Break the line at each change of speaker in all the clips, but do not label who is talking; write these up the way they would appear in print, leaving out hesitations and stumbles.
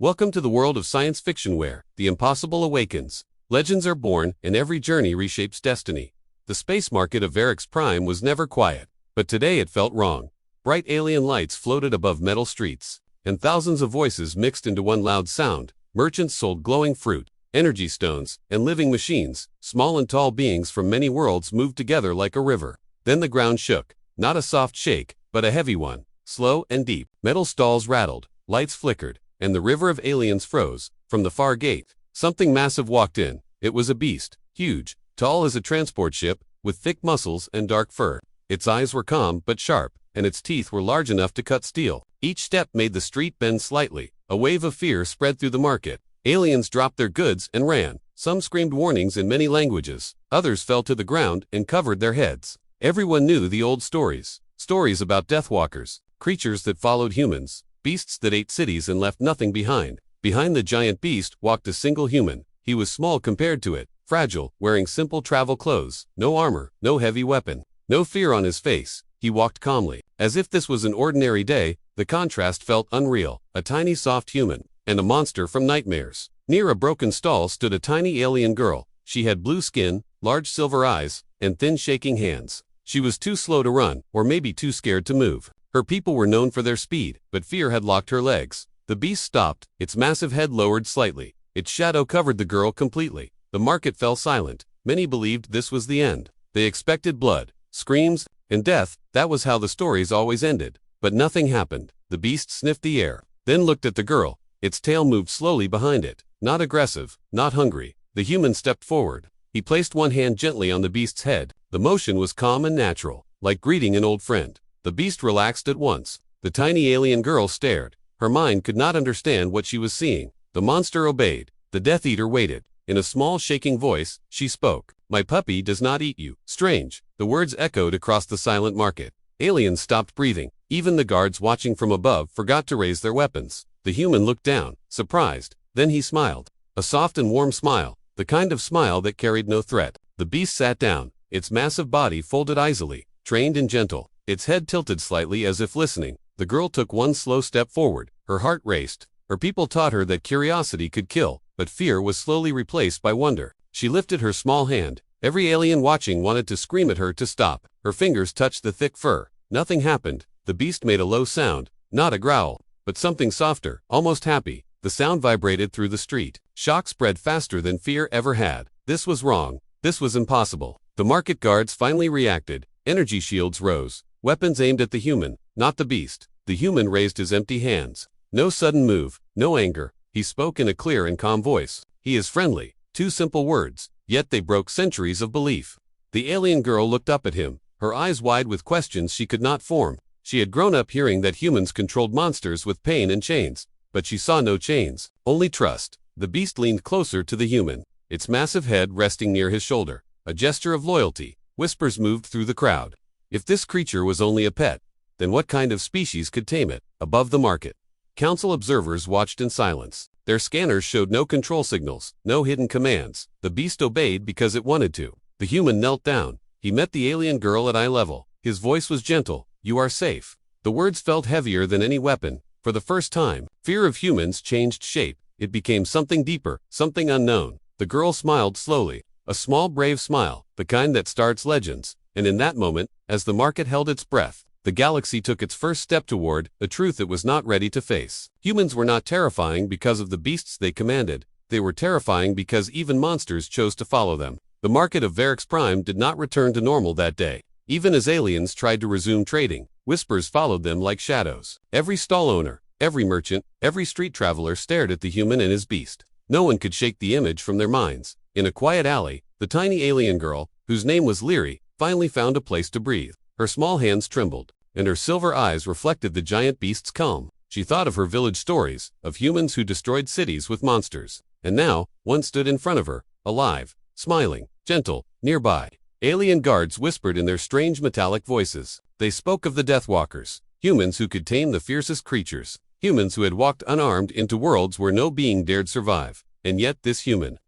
Welcome to the world of science fiction where the impossible awakens. Legends are born, and every journey reshapes destiny. The space market of Varix Prime was never quiet, but today it felt wrong. Bright alien lights floated above metal streets, and thousands of voices mixed into one loud sound. Merchants sold glowing fruit, energy stones, and living machines. Small and tall beings from many worlds moved together like a river. Then the ground shook, not a soft shake, but a heavy one, slow and deep. Metal stalls rattled, lights flickered, and the river of aliens froze. From the far gate, something massive walked in. It was a beast, huge, tall as a transport ship, with thick muscles and dark fur. Its eyes were calm but sharp, and its teeth were large enough to cut steel. Each step made the street bend slightly. A wave of fear spread through the market. Aliens dropped their goods and ran. Some screamed warnings in many languages. Others fell to the ground and covered their heads. Everyone knew the old stories. Stories about deathwalkers, creatures that followed humans, beasts that ate cities and left nothing behind. Behind the giant beast walked a single human. He was small compared to it, fragile, wearing simple travel clothes, no armor, no heavy weapon, no fear on his face. He walked calmly, as if this was an ordinary day. The contrast felt unreal. A tiny soft human, and a monster from nightmares. Near a broken stall stood a tiny alien girl. She had blue skin, large silver eyes, and thin shaking hands. She was too slow to run, or maybe too scared to move. Her people were known for their speed, but fear had locked her legs. The beast stopped, its massive head lowered slightly. Its shadow covered the girl completely. The market fell silent. Many believed this was the end. They expected blood, screams, and death. That was how the stories always ended. But nothing happened. The beast sniffed the air, then looked at the girl. Its tail moved slowly behind it. Not aggressive, not hungry. The human stepped forward. He placed one hand gently on the beast's head. The motion was calm and natural, like greeting an old friend. The beast relaxed at once. The tiny alien girl stared. Her mind could not understand what she was seeing. The monster obeyed. The Death Eater waited. In a small shaking voice, she spoke. "My puppy does not eat you." Strange. The words echoed across the silent market. Aliens stopped breathing. Even the guards watching from above forgot to raise their weapons. The human looked down, surprised. Then he smiled. A soft and warm smile, the kind of smile that carried no threat. The beast sat down, its massive body folded easily, trained and gentle. Its head tilted slightly as if listening. The girl took one slow step forward. Her heart raced. Her people taught her that curiosity could kill, but fear was slowly replaced by wonder. She lifted her small hand. Every alien watching wanted to scream at her to stop. Her fingers touched the thick fur. Nothing happened. The beast made a low sound, not a growl, but something softer, almost happy. The sound vibrated through the street. Shock spread faster than fear ever had. This was wrong. This was impossible. The market guards finally reacted. Energy shields rose. Weapons aimed at the human, not the beast. The human raised his empty hands. No sudden move, no anger. He spoke in a clear and calm voice. He is friendly. Two simple words, yet they broke centuries of belief. The alien girl looked up at him, her eyes wide with questions she could not form. She had grown up hearing that humans controlled monsters with pain and chains, but she saw no chains, only trust. The beast leaned closer to the human, its massive head resting near his shoulder. A gesture of loyalty. Whispers moved through the crowd. If this creature was only a pet, then what kind of species could tame it? Above the market, council observers watched in silence. Their scanners showed no control signals, no hidden commands. The beast obeyed because it wanted to. The human knelt down. He met the alien girl at eye level. His voice was gentle. "You are safe." The words felt heavier than any weapon. For the first time, fear of humans changed shape. It became something deeper, something unknown. The girl smiled slowly. A small brave smile, the kind that starts legends. And in that moment, as the market held its breath, the galaxy took its first step toward a truth it was not ready to face. Humans were not terrifying because of the beasts they commanded. They were terrifying because even monsters chose to follow them. The market of Varix Prime did not return to normal that day. Even as aliens tried to resume trading, whispers followed them like shadows. Every stall owner, every merchant, every street traveler stared at the human and his beast. No one could shake the image from their minds. In a quiet alley, the tiny alien girl, whose name was Leary, finally found a place to breathe. Her small hands trembled, and her silver eyes reflected the giant beast's calm. She thought of her village stories, of humans who destroyed cities with monsters. And now, one stood in front of her, alive, smiling, gentle. Nearby, alien guards whispered in their strange metallic voices. They spoke of the Deathwalkers, humans who could tame the fiercest creatures, humans who had walked unarmed into worlds where no being dared survive. And yet this human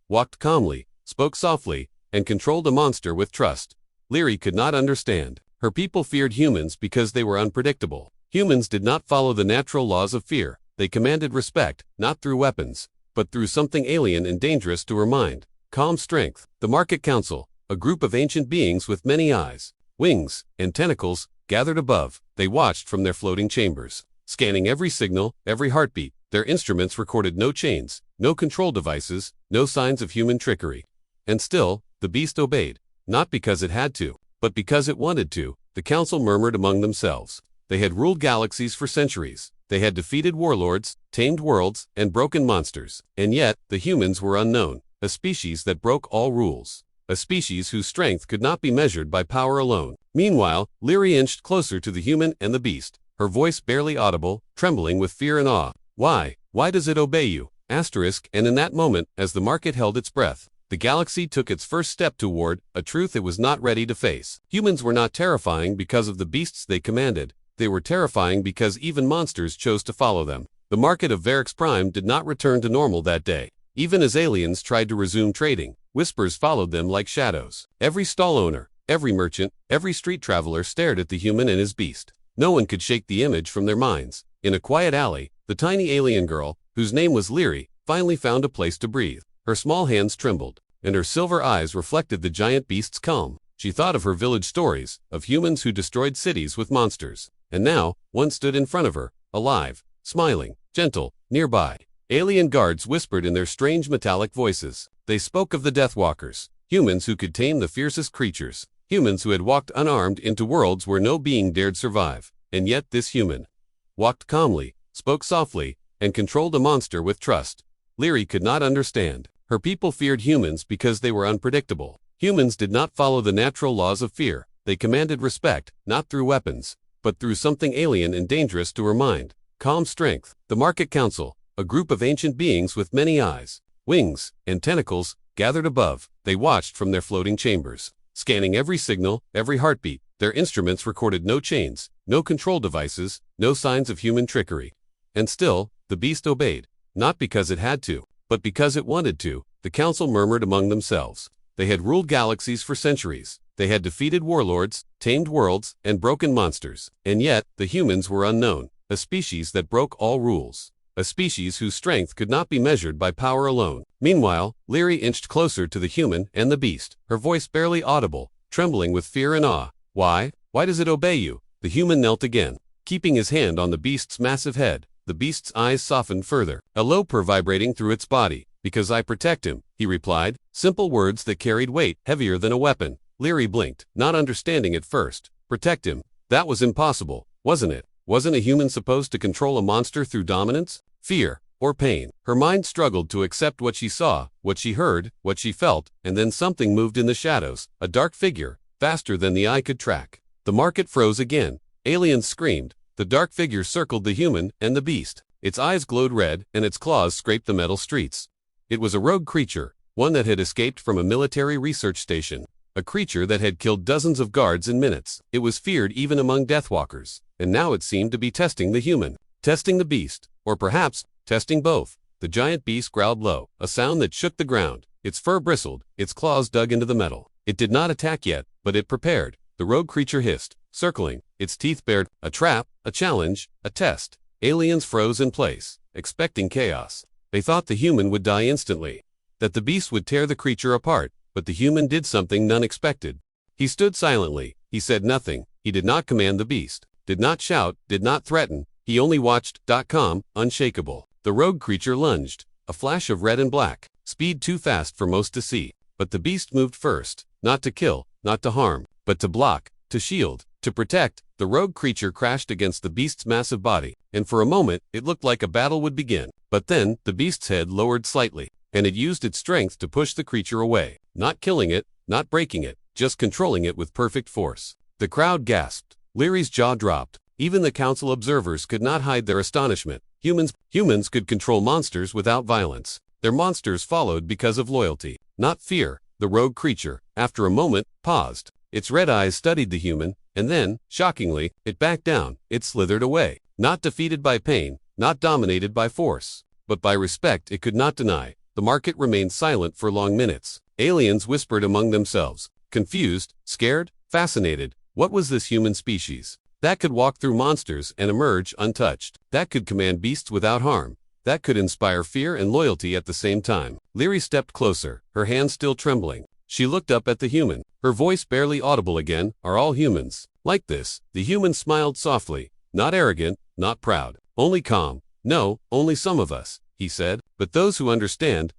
walked calmly, spoke softly, and controlled a monster with trust. Leary could not understand. Her people feared humans because they were unpredictable. Humans did not follow the natural laws of fear. they commanded respect, not through weapons, but through something alien and dangerous to her mind. Calm strength. The Market Council, a group of ancient beings with many eyes, wings, and tentacles, gathered above. They watched from their floating chambers, scanning every signal, every heartbeat. Their instruments recorded no chains, no control devices, no signs of human trickery. And still, the beast obeyed, not because it had to, but because it wanted to. The council murmured among themselves. They had ruled galaxies for centuries. They had defeated warlords, tamed worlds, and broken monsters. And yet, the humans were unknown, a species that broke all rules. A species whose strength could not be measured by power alone. Meanwhile, Leary inched closer to the human and the beast, her voice barely audible, trembling with fear and awe. Why? Why does it obey you? And in that moment, as the market held its breath, the galaxy took its first step toward a truth it was not ready to face. Humans were not terrifying because of the beasts they commanded. They were terrifying because even monsters chose to follow them. The market of Varix Prime did not return to normal that day. Even as aliens tried to resume trading, whispers followed them like shadows. Every stall owner, every merchant, every street traveler stared at the human and his beast. No one could shake the image from their minds. In a quiet alley, the tiny alien girl, whose name was Leary, finally found a place to breathe. Her small hands trembled, and her silver eyes reflected the giant beast's calm. She thought of her village stories, of humans who destroyed cities with monsters. And now, one stood in front of her, alive, smiling, gentle, nearby. Alien guards whispered in their strange metallic voices. They spoke of the Deathwalkers, humans who could tame the fiercest creatures, humans who had walked unarmed into worlds where no being dared survive. And yet this human walked calmly, spoke softly, and controlled a monster with trust. Leary could not understand. Her people feared humans because they were unpredictable. Humans did not follow the natural laws of fear. They commanded respect, not through weapons, but through something alien and dangerous to her mind. Calm strength. The Market Council, a group of ancient beings with many eyes, wings, and tentacles, gathered above. They watched from their floating chambers, scanning every signal, every heartbeat. Their instruments recorded no chains, no control devices, no signs of human trickery. And still, the beast obeyed, not because it had to, but because it wanted to. The council murmured among themselves. They had ruled galaxies for centuries. They had defeated warlords, tamed worlds, and broken monsters. And yet, the humans were unknown, a species that broke all rules. A species whose strength could not be measured by power alone. Meanwhile, Leary inched closer to the human and the beast, her voice barely audible, trembling with fear and awe. Why? Why does it obey you? The human knelt again, keeping his hand on the beast's massive head. The beast's eyes softened further, a low purr vibrating through its body. Because I protect him, he replied, simple words that carried weight, heavier than a weapon. Leary blinked, not understanding at first. Protect him? That was impossible, wasn't it? Wasn't a human supposed to control a monster through dominance, fear, or pain? Her mind struggled to accept what she saw, what she heard, what she felt, and then something moved in the shadows, a dark figure, faster than the eye could track. The market froze again. Aliens screamed. The dark figure circled the human and the beast. Its eyes glowed red, and its claws scraped the metal streets. It was a rogue creature, one that had escaped from a military research station. A creature that had killed dozens of guards in minutes. It was feared even among Deathwalkers, and now it seemed to be testing the human, testing the beast, or perhaps, testing both. The giant beast growled low, a sound that shook the ground. Its fur bristled, its claws dug into the metal. It did not attack yet, but it prepared. The rogue creature hissed, circling, its teeth bared. A trap, a challenge, a test. Aliens froze in place, expecting chaos. They thought the human would die instantly, that the beast would tear the creature apart, but the human did something none expected. He stood silently. He said nothing. He did not command the beast, did not shout, did not threaten. He only watched, calm, unshakable. The rogue creature lunged, a flash of red and black, speed too fast for most to see. But the beast moved first, not to kill, not to harm, but to block, to shield, to protect. The rogue creature crashed against the beast's massive body, and for a moment, it looked like a battle would begin. But then, the beast's head lowered slightly, and it used its strength to push the creature away, not killing it, not breaking it, just controlling it with perfect force. The crowd gasped. Leary's jaw dropped. Even the council observers could not hide their astonishment. Humans could control monsters without violence. Their monsters followed because of loyalty, not fear. The rogue creature, after a moment, paused. Its red eyes studied the human, and then, shockingly, it backed down. It slithered away, not defeated by pain, not dominated by force, but by respect it could not deny. The market remained silent for long minutes. Aliens whispered among themselves, confused, scared, fascinated. What was this human species? That could walk through monsters and emerge untouched. That could command beasts without harm. That could inspire fear and loyalty at the same time. Leary stepped closer, her hands still trembling. She looked up at the human, her voice barely audible again. Are all humans like this? The human smiled softly, not arrogant, not proud, only calm. No, only some of us, he said, but those who understand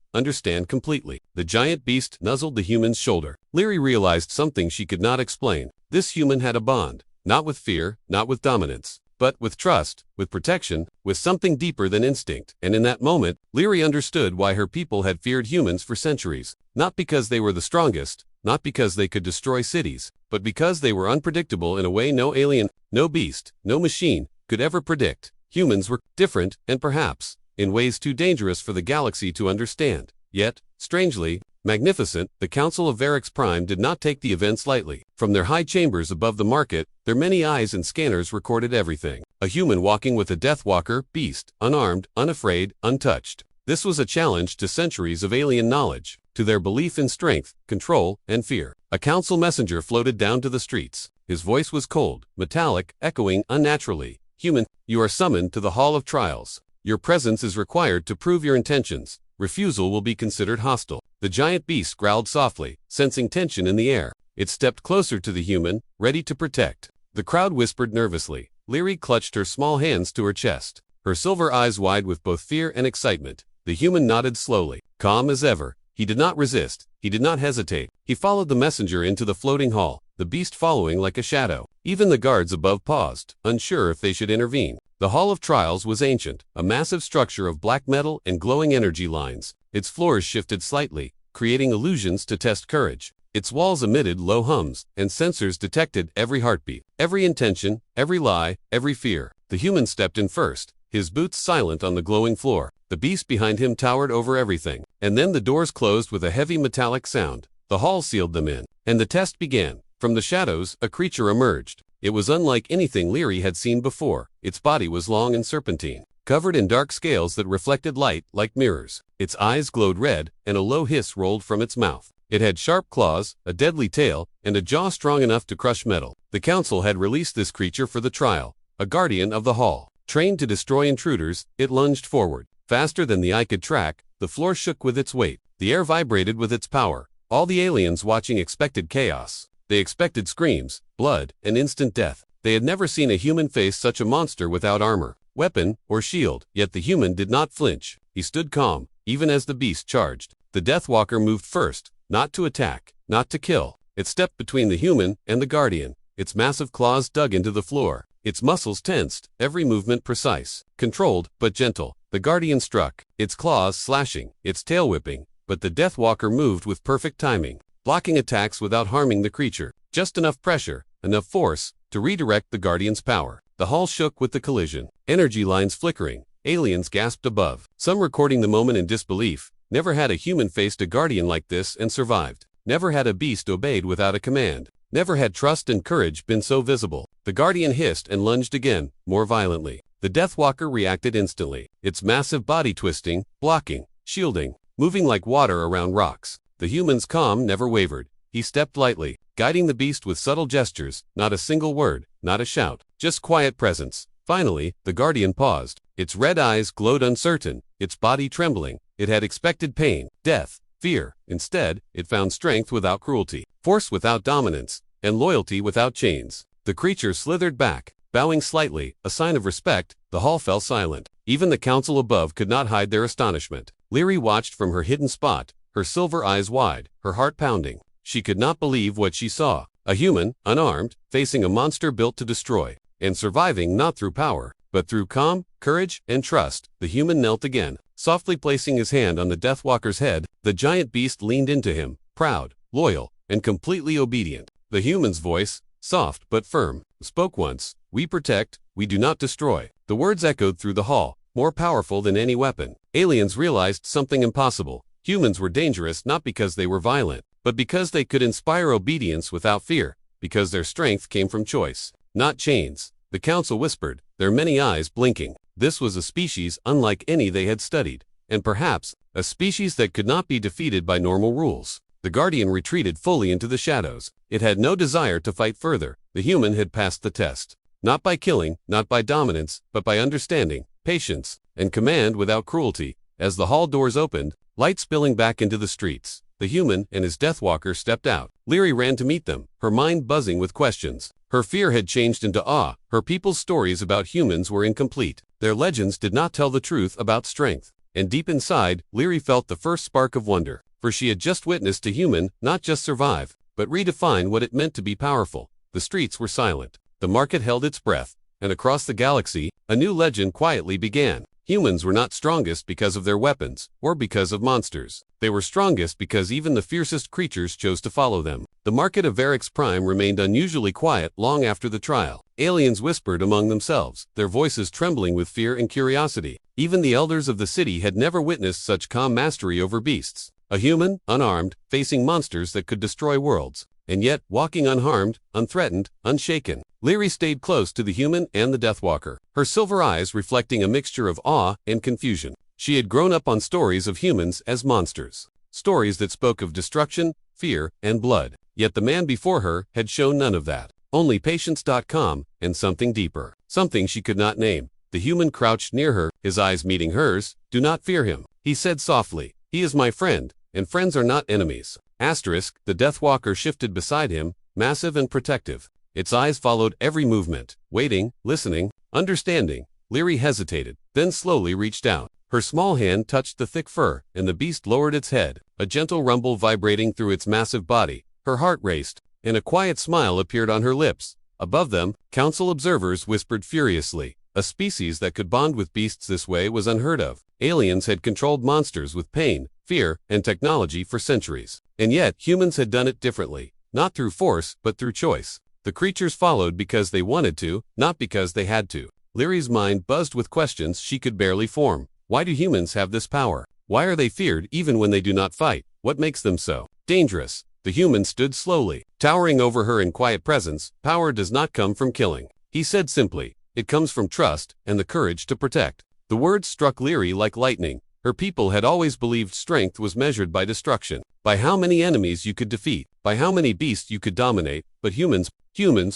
completely. The giant beast nuzzled the human's shoulder. Leary realized something she could not explain. This human had a bond, not with fear, not with dominance, but with trust, with protection, with something deeper than instinct. And in that moment, Leary understood why her people had feared humans for centuries. Not because they were the strongest, not because they could destroy cities, but because they were unpredictable in a way no alien, no beast, no machine could ever predict. Humans were different, and perhaps, in ways too dangerous for the galaxy to understand. Yet, strangely, magnificent, the Council of Varix Prime did not take the events lightly. From their high chambers above the market, their many eyes and scanners recorded everything. A human walking with a Deathwalker beast, unarmed, unafraid, untouched. This was a challenge to centuries of alien knowledge, to their belief in strength, control, and fear. A council messenger floated down to the streets. His voice was cold, metallic, echoing unnaturally. Human, you are summoned to the Hall of Trials. Your presence is required to prove your intentions. Refusal will be considered hostile. The giant beast growled softly, sensing tension in the air. It stepped closer to the human, ready to protect. The crowd whispered nervously. Leary clutched her small hands to her chest, her silver eyes wide with both fear and excitement. The human nodded slowly, calm as ever. He did not resist. He did not hesitate. He followed the messenger into the floating hall, the beast following like a shadow. Even the guards above paused, unsure if they should intervene. The Hall of Trials was ancient, a massive structure of black metal and glowing energy lines. Its floors shifted slightly, creating illusions to test courage. Its walls emitted low hums, and sensors detected every heartbeat, every intention, every lie, every fear. The human stepped in first, his boots silent on the glowing floor. The beast behind him towered over everything. And then the doors closed with a heavy metallic sound. The hall sealed them in, and the test began. From the shadows, a creature emerged. It was unlike anything Leary had seen before. Its body was long and serpentine, covered in dark scales that reflected light like mirrors. Its eyes glowed red, and a low hiss rolled from its mouth. It had sharp claws, a deadly tail, and a jaw strong enough to crush metal. The council had released this creature for the trial, a guardian of the hall. Trained to destroy intruders, it lunged forward. Faster than the eye could track, the floor shook with its weight. The air vibrated with its power. All the aliens watching expected chaos. They expected screams, blood, and instant death. They had never seen a human face such a monster without armor, weapon, or shield. Yet the human did not flinch. He stood calm, even as the beast charged. The Deathwalker moved first, not to attack, not to kill. It stepped between the human and the guardian. Its massive claws dug into the floor. Its muscles tensed, every movement precise, controlled, but gentle. The guardian struck, its claws slashing, its tail whipping, but the Deathwalker moved with perfect timing, blocking attacks without harming the creature. Just enough pressure, enough force, to redirect the guardian's power. The hall shook with the collision, energy lines flickering. Aliens gasped above, some recording the moment in disbelief. Never had a human faced a guardian like this and survived. Never had a beast obeyed without a command. Never had trust and courage been so visible. The guardian hissed and lunged again, more violently. The Deathwalker reacted instantly, its massive body twisting, blocking, shielding, moving like water around rocks. The human's calm never wavered. He stepped lightly, guiding the beast with subtle gestures, not a single word, not a shout, just quiet presence. Finally, the guardian paused. Its red eyes glowed uncertain, its body trembling. It had expected pain, death, fear. Instead, it found strength without cruelty, force without dominance, and loyalty without chains. The creature slithered back, bowing slightly, a sign of respect. The hall fell silent. Even the council above could not hide their astonishment. Leary watched from her hidden spot, her silver eyes wide, her heart pounding. She could not believe what she saw. A human, unarmed, facing a monster built to destroy, and surviving not through power, but through calm, courage, and trust. The human knelt again, softly placing his hand on the Deathwalker's head. The giant beast leaned into him, proud, loyal, and completely obedient. The human's voice, soft but firm, spoke once. We protect, we do not destroy. The words echoed through the hall, more powerful than any weapon. Aliens realized something impossible. Humans were dangerous not because they were violent, but because they could inspire obedience without fear, because their strength came from choice, not chains. The council whispered, their many eyes blinking. This was a species unlike any they had studied, and perhaps, a species that could not be defeated by normal rules. The guardian retreated fully into the shadows. It had no desire to fight further. The human had passed the test. Not by killing, not by dominance, but by understanding, patience, and command without cruelty. As the hall doors opened, light spilling back into the streets, the human and his Deathwalker stepped out. Leary ran to meet them, her mind buzzing with questions. Her fear had changed into awe. Her people's stories about humans were incomplete. Their legends did not tell the truth about strength. And deep inside, Leary felt the first spark of wonder, for she had just witnessed a human not just survive, but redefine what it meant to be powerful. The streets were silent. The market held its breath, and across the galaxy, a new legend quietly began. Humans were not strongest because of their weapons, or because of monsters. They were strongest because even the fiercest creatures chose to follow them. The market of Varix Prime remained unusually quiet long after the trial. Aliens whispered among themselves, their voices trembling with fear and curiosity. Even the elders of the city had never witnessed such calm mastery over beasts. A human, unarmed, facing monsters that could destroy worlds, and yet walking unharmed, unthreatened, unshaken. Leary stayed close to the human and the Deathwalker, her silver eyes reflecting a mixture of awe and confusion. She had grown up on stories of humans as monsters, stories that spoke of destruction, fear, and blood. Yet the man before her had shown none of that. Only patience.com and something deeper, something she could not name. The human crouched near her, his eyes meeting hers. "Do not fear him," he said softly. "He is my friend, and friends are not enemies." Asterisk, the Deathwalker shifted beside him, massive and protective. Its eyes followed every movement, waiting, listening, understanding. Leary hesitated, then slowly reached out. Her small hand touched the thick fur, and the beast lowered its head, a gentle rumble vibrating through its massive body. Her heart raced, and a quiet smile appeared on her lips. Above them, council observers whispered furiously. A species that could bond with beasts this way was unheard of. Aliens had controlled monsters with pain, fear, and technology for centuries. And yet, humans had done it differently, not through force, but through choice. The creatures followed because they wanted to, not because they had to. Leary's mind buzzed with questions she could barely form. Why do humans have this power? Why are they feared even when they do not fight? What makes them so dangerous? The human stood slowly, towering over her in quiet presence. "Power does not come from killing," he said simply. "It comes from trust and the courage to protect." The words struck Leary like lightning. Her people had always believed strength was measured by destruction, by how many enemies you could defeat, by how many beasts you could dominate. But humans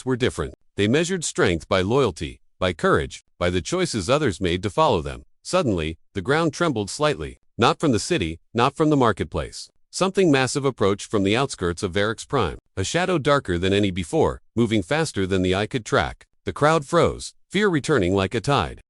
were different. They measured strength by loyalty, by courage, by the choices others made to follow them. Suddenly, the ground trembled slightly, not from the city, not from the marketplace. Something massive approached from the outskirts of Varix Prime, a shadow darker than any before, moving faster than the eye could track. The crowd froze, fear returning like a tide.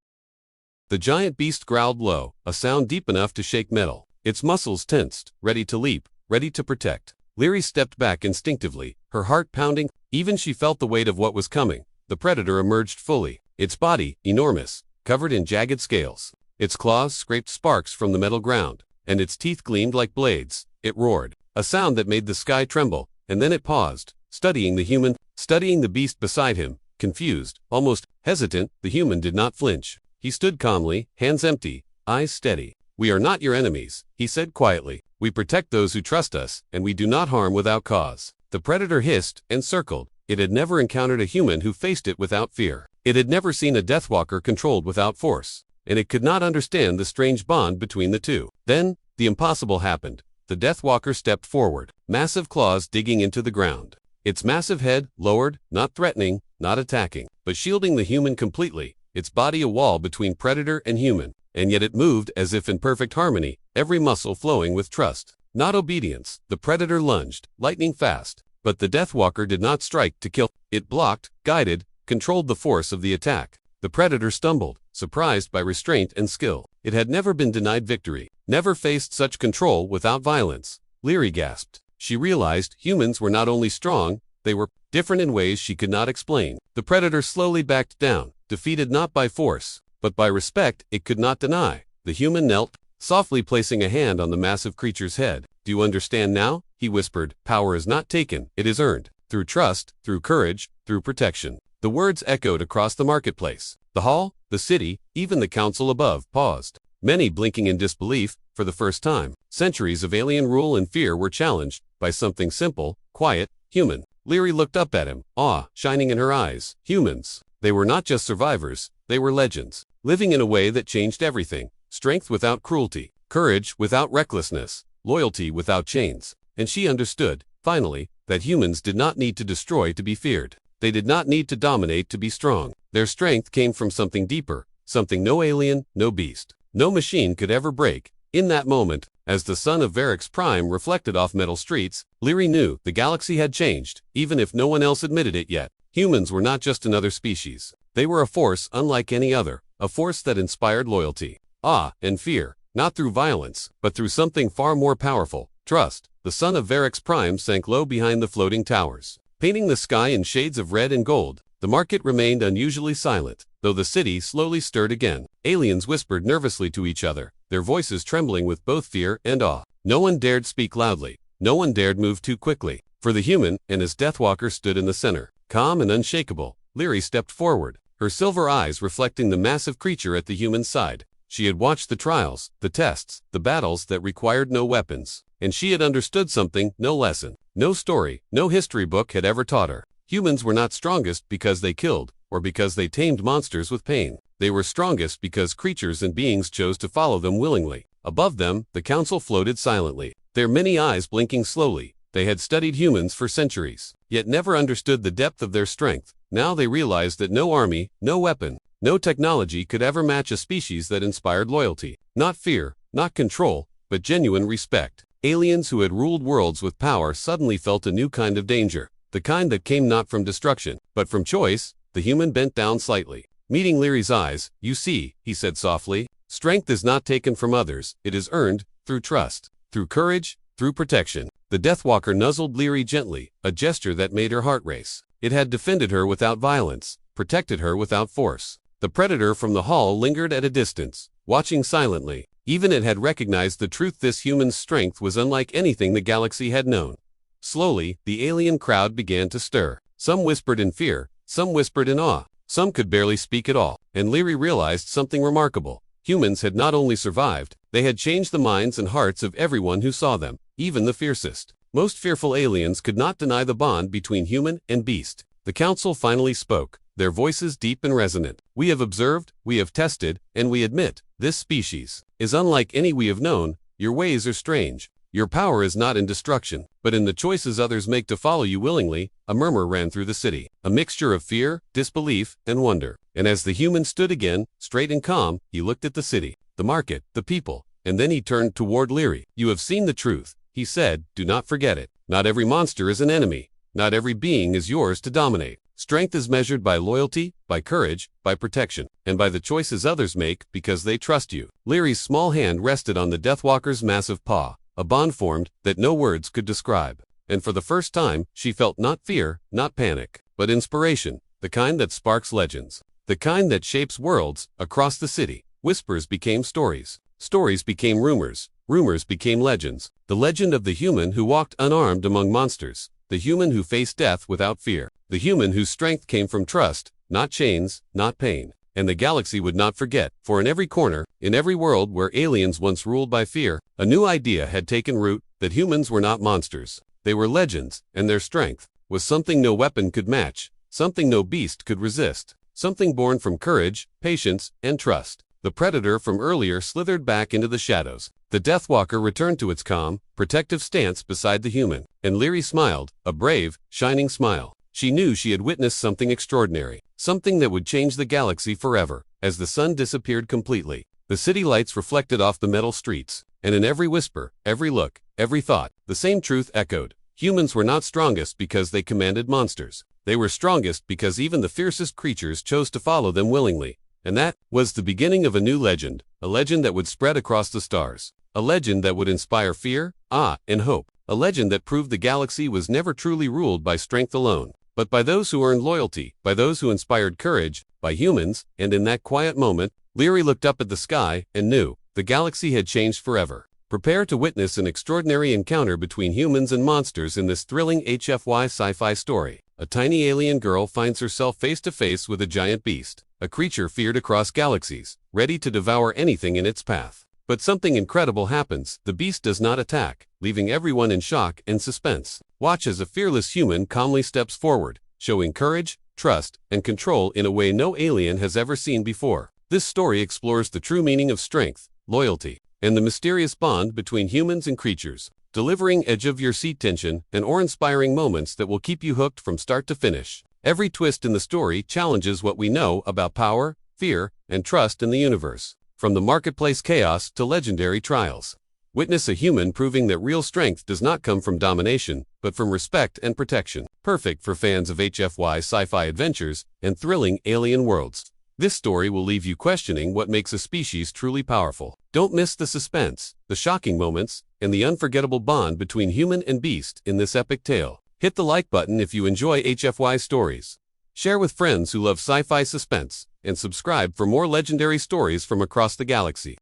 The giant beast growled low, a sound deep enough to shake metal. Its muscles tensed, ready to leap, ready to protect. Leary stepped back instinctively, her heart pounding. Even she felt the weight of what was coming. The predator emerged fully, its body, enormous, covered in jagged scales. Its claws scraped sparks from the metal ground, and its teeth gleamed like blades. It roared, a sound that made the sky tremble, and then it paused, studying the beast beside him. Confused, almost hesitant, the human did not flinch. He stood calmly, hands empty, eyes steady. "We are not your enemies," he said quietly. "We protect those who trust us, and we do not harm without cause." The predator hissed and circled. It had never encountered a human who faced it without fear. It had never seen a Deathwalker controlled without force, and it could not understand the strange bond between the two. Then, the impossible happened. The Deathwalker stepped forward, massive claws digging into the ground. Its massive head lowered, not threatening, not attacking, but shielding the human completely, its body a wall between predator and human. And yet it moved as if in perfect harmony, every muscle flowing with trust, not obedience. The predator lunged, lightning fast, but the Deathwalker did not strike to kill. It blocked, guided, controlled the force of the attack. The predator stumbled, surprised by restraint and skill. It had never been denied victory, never faced such control without violence. Leary gasped. She realized humans were not only strong, they were different in ways she could not explain. The predator slowly backed down, defeated not by force, but by respect it could not deny. The human knelt, softly placing a hand on the massive creature's head. "Do you understand now?" he whispered. "Power is not taken, it is earned. Through trust, through courage, through protection." The words echoed across the marketplace. The hall, the city, even the council above paused, many blinking in disbelief. For the first time, centuries of alien rule and fear were challenged by something simple, quiet, human. Leary looked up at him, awe shining in her eyes. Humans. They were not just survivors, they were legends, living in a way that changed everything. Strength without cruelty, courage without recklessness, loyalty without chains. And she understood, finally, that humans did not need to destroy to be feared. They did not need to dominate to be strong. Their strength came from something deeper, something no alien, no beast, no machine could ever break. In that moment, as the sun of Varix Prime reflected off metal streets, Leary knew the galaxy had changed, even if no one else admitted it yet. Humans were not just another species. They were a force unlike any other, a force that inspired loyalty, awe, and fear, not through violence, but through something far more powerful, trust. The sun of Varix Prime sank low behind the floating towers, painting the sky in shades of red and gold. The market remained unusually silent, though the city slowly stirred again. Aliens whispered nervously to each other, their voices trembling with both fear and awe. No one dared speak loudly. No one dared move too quickly, for the human and his Deathwalker stood in the center, calm and unshakable. Leary stepped forward, her silver eyes reflecting the massive creature at the human's side. She had watched the trials, the tests, the battles that required no weapons, and she had understood something no lesson, no story, no history book had ever taught her. Humans were not strongest because they killed, or because they tamed monsters with pain. They were strongest because creatures and beings chose to follow them willingly. Above them, the council floated silently, their many eyes blinking slowly. They had studied humans for centuries, yet never understood the depth of their strength. Now they realized that no army, no weapon, no technology could ever match a species that inspired loyalty. Not fear, not control, but genuine respect. Aliens who had ruled worlds with power suddenly felt a new kind of danger. The kind that came not from destruction, but from choice. The human bent down slightly, meeting Leary's eyes. "You see," he said softly, "strength is not taken from others, it is earned, through trust, through courage, through protection." The Deathwalker nuzzled Leary gently, a gesture that made her heart race. It had defended her without violence, protected her without force. The predator from the hall lingered at a distance, watching silently. Even it had recognized the truth: this human's strength was unlike anything the galaxy had known. Slowly, the alien crowd began to stir. Some whispered in fear, some whispered in awe, some could barely speak at all. And Leary realized something remarkable. Humans had not only survived, they had changed the minds and hearts of everyone who saw them. Even the fiercest, most fearful aliens could not deny the bond between human and beast. The council finally spoke, their voices deep and resonant. "We have observed, we have tested, and we admit, this species is unlike any we have known. Your ways are strange. Your power is not in destruction, but in the choices others make to follow you willingly." A murmur ran through the city, a mixture of fear, disbelief, and wonder. And as the human stood again, straight and calm, he looked at the city, the market, the people, and then he turned toward Leary. "You have seen the truth," he said, "do not forget it. Not every monster is an enemy. Not every being is yours to dominate. Strength is measured by loyalty, by courage, by protection, and by the choices others make because they trust you." Leary's small hand rested on the Deathwalker's massive paw. A bond formed that no words could describe. And for the first time, she felt not fear, not panic, but inspiration, the kind that sparks legends, the kind that shapes worlds. Across the city, whispers became stories, stories became rumors, rumors became legends. The legend of the human who walked unarmed among monsters, the human who faced death without fear, the human whose strength came from trust, not chains, not pain. And the galaxy would not forget, for in every corner, in every world where aliens once ruled by fear, a new idea had taken root, that humans were not monsters. They were legends, and their strength was something no weapon could match, something no beast could resist, something born from courage, patience, and trust. The predator from earlier slithered back into the shadows. The Deathwalker returned to its calm, protective stance beside the human, and Leary smiled, a brave, shining smile. She knew she had witnessed something extraordinary, something that would change the galaxy forever. As the sun disappeared completely, the city lights reflected off the metal streets, and in every whisper, every look, every thought, the same truth echoed. Humans were not strongest because they commanded monsters. They were strongest because even the fiercest creatures chose to follow them willingly. And that was the beginning of a new legend, a legend that would spread across the stars, a legend that would inspire fear, awe, and hope, a legend that proved the galaxy was never truly ruled by strength alone, but by those who earned loyalty, by those who inspired courage, by humans. And in that quiet moment, Leary looked up at the sky and knew the galaxy had changed forever. Prepare to witness an extraordinary encounter between humans and monsters in this thrilling HFY sci-fi story. A tiny alien girl finds herself face to face with a giant beast, a creature feared across galaxies, ready to devour anything in its path. But something incredible happens. The beast does not attack, leaving everyone in shock and suspense. Watch as a fearless human calmly steps forward, showing courage, trust, and control in a way no alien has ever seen before. This story explores the true meaning of strength, loyalty, and the mysterious bond between humans and creatures, delivering edge-of-your-seat tension and awe-inspiring moments that will keep you hooked from start to finish. Every twist in the story challenges what we know about power, fear, and trust in the universe. From the marketplace chaos to legendary trials. Witness a human proving that real strength does not come from domination, but from respect and protection. Perfect for fans of HFY sci-fi adventures and thrilling alien worlds. This story will leave you questioning what makes a species truly powerful. Don't miss the suspense, the shocking moments, and the unforgettable bond between human and beast in this epic tale. Hit the like button if you enjoy HFY stories. Share with friends who love sci-fi suspense, and subscribe for more legendary stories from across the galaxy.